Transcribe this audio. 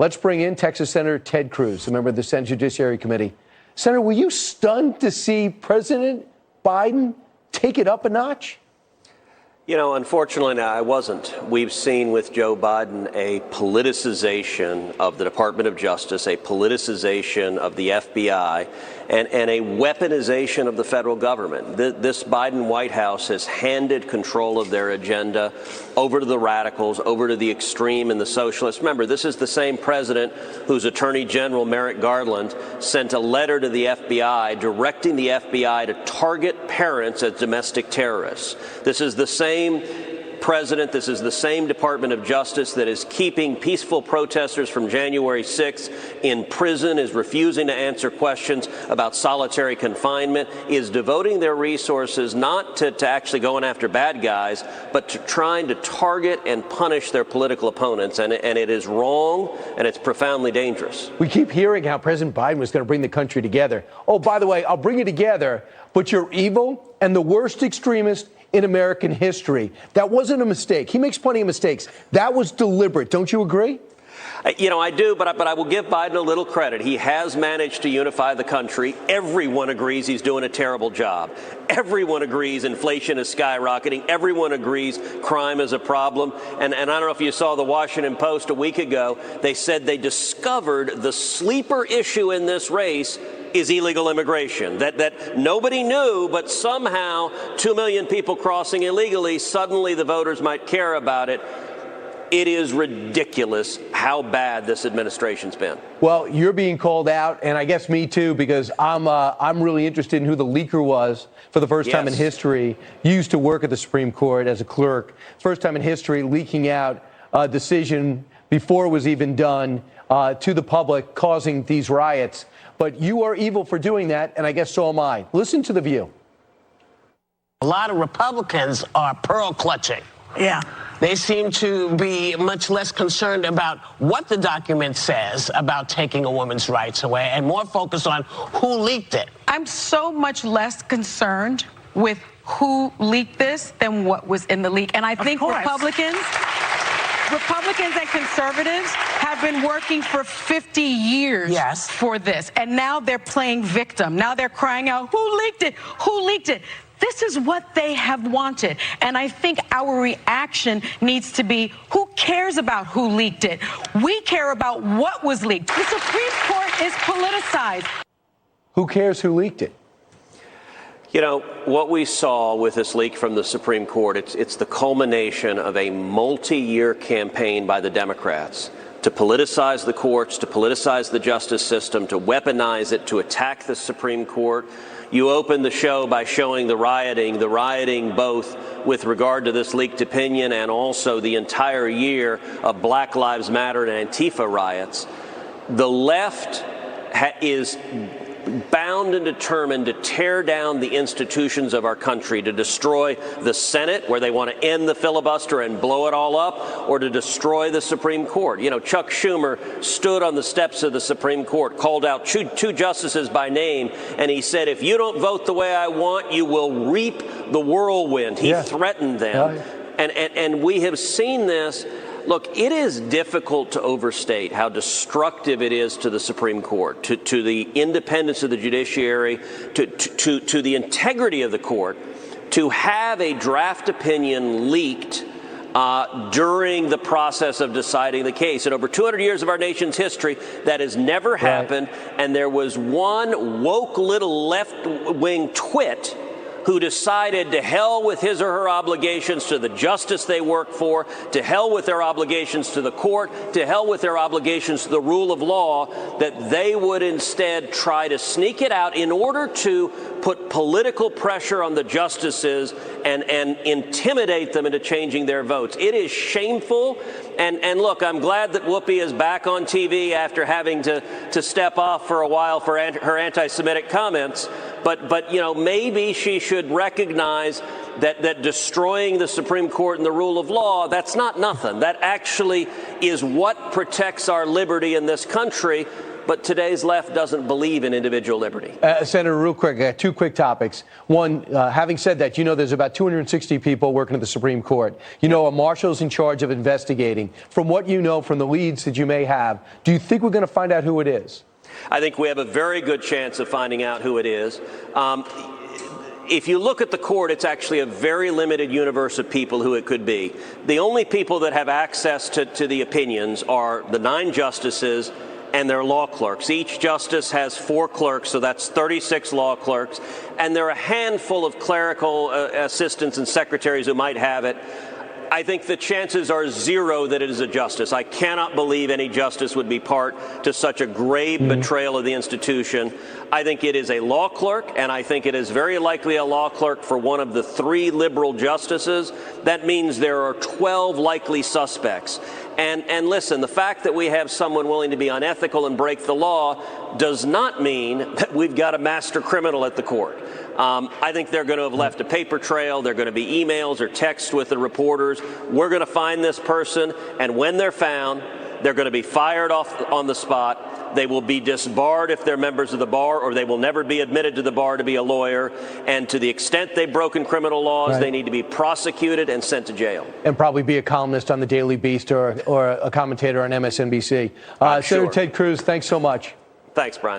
Let's bring in Texas Senator Ted Cruz, a member of the Senate Judiciary Committee. Senator, were you stunned to see President Biden take it up a notch? You know, unfortunately, I wasn't. We've seen with Joe Biden a politicization of the Department of Justice, a politicization of the FBI, and a weaponization of the federal government. This Biden White House has handed control of their agenda over to the radicals, over to the extreme and the socialists. Remember, this is the same president whose Attorney General, Merrick Garland, sent a letter to the FBI directing the FBI to target parents as domestic terrorists. This is the same president, this is the same Department of Justice that is keeping peaceful protesters from January 6th in prison, is refusing to answer questions about solitary confinement, is devoting their resources not to actually going after bad guys, but to trying to target and punish their political opponents. And it is wrong, and it's profoundly dangerous. We keep hearing how President Biden was going to bring the country together. Oh, by the way, I'll bring it together, but you're evil and the worst extremist in American history. That wasn't a mistake. He makes plenty of mistakes. That was deliberate. Don't you agree? You know, I do, but I will give Biden a little credit. He has managed to unify the country. Everyone agrees he's doing a terrible job. Everyone agrees inflation is skyrocketing. Everyone agrees crime is a problem. And I don't know if you saw the Washington Post a week ago. They said they discovered the sleeper issue in this race is illegal immigration, that nobody knew, but somehow 2 million people crossing illegally, suddenly the voters might care about it. It is ridiculous how bad this administration's been. Well, you're being called out, and I guess me too, because I'm really interested in who the leaker was for the first time in history. You used to work at the Supreme Court as a clerk. First time in history leaking out a decision before it was even done to the public, causing these riots. But you are evil for doing that, and I guess so am I. Listen to The View. A lot of Republicans are pearl clutching. Yeah. They seem to be much less concerned about what the document says about taking a woman's rights away and more focused on who leaked it. I'm so much less concerned with who leaked this than what was in the leak. And I think Republicans and conservatives have been working for 50 years for this. And now they're playing victim. Now they're crying out, who leaked it? Who leaked it? This is what they have wanted. And I think our reaction needs to be, who cares about who leaked it? We care about what was leaked. The Supreme Court is politicized. Who cares who leaked it? You know, what we saw with this leak from the Supreme Court, it's the culmination of a multi-year campaign by the Democrats to politicize the courts, to politicize the justice system, to weaponize it, to attack the Supreme Court. You opened the show by showing the rioting both with regard to this leaked opinion and also the entire year of Black Lives Matter and Antifa riots. The left is bound and determined to tear down the institutions of our country, to destroy the Senate, where they want to end the filibuster and blow it all up, or to destroy the Supreme Court. You know, Chuck Schumer stood on the steps of the Supreme Court, called out two justices by name, and he said, if you don't vote the way I want, you will reap the whirlwind. He threatened them. And we have seen this. Look, it is difficult to overstate how destructive it is to the Supreme Court, to the independence of the judiciary, to the integrity of the court, to have a draft opinion leaked during the process of deciding the case. In over 200 years of our nation's history, that has never happened. And there was one woke little left-wing twit who decided to hell with his or her obligations to the justice they work for, to hell with their obligations to the court, to hell with their obligations to the rule of law, that they would instead try to sneak it out in order to put political pressure on the justices and intimidate them into changing their votes. It is shameful. And look, I'm glad that Whoopi is back on TV after having to step off for a while for her anti-Semitic comments. But you know, maybe she should recognize that destroying the Supreme Court and the rule of law, that's not nothing. That actually is what protects our liberty in this country. But today's left doesn't believe in individual liberty. Senator, real quick, I got two quick topics. One, having said that, you know there's about 260 people working at the Supreme Court. You know a marshal's in charge of investigating. From what you know, from the leads that you may have, do you think we're going to find out who it is? I think we have a very good chance of finding out who it is. If you look at the court, it's actually a very limited universe of people who it could be. The only people that have access to the opinions are the 9 justices and their law clerks. Each justice has 4 clerks, so that's 36 law clerks. And there are a handful of clerical assistants and secretaries who might have it. I think the chances are 0 that it is a justice. I cannot believe any justice would be part to such a grave betrayal of the institution. I think it is a law clerk, and I think it is very likely a law clerk for one of the 3 liberal justices. That means there are 12 likely suspects. And listen, the fact that we have someone willing to be unethical and break the law does not mean that we've got a master criminal at the court. I think they're going to have left a paper trail. They're going to be emails or texts with the reporters. We're going to find this person, and when they're found, they're going to be fired off on the spot. They will be disbarred if they're members of the bar, or they will never be admitted to the bar to be a lawyer. And to the extent they've broken criminal laws, they need to be prosecuted and sent to jail. And probably be a columnist on the Daily Beast or a commentator on MSNBC. Senator Ted Cruz, thanks so much. Thanks, Brian.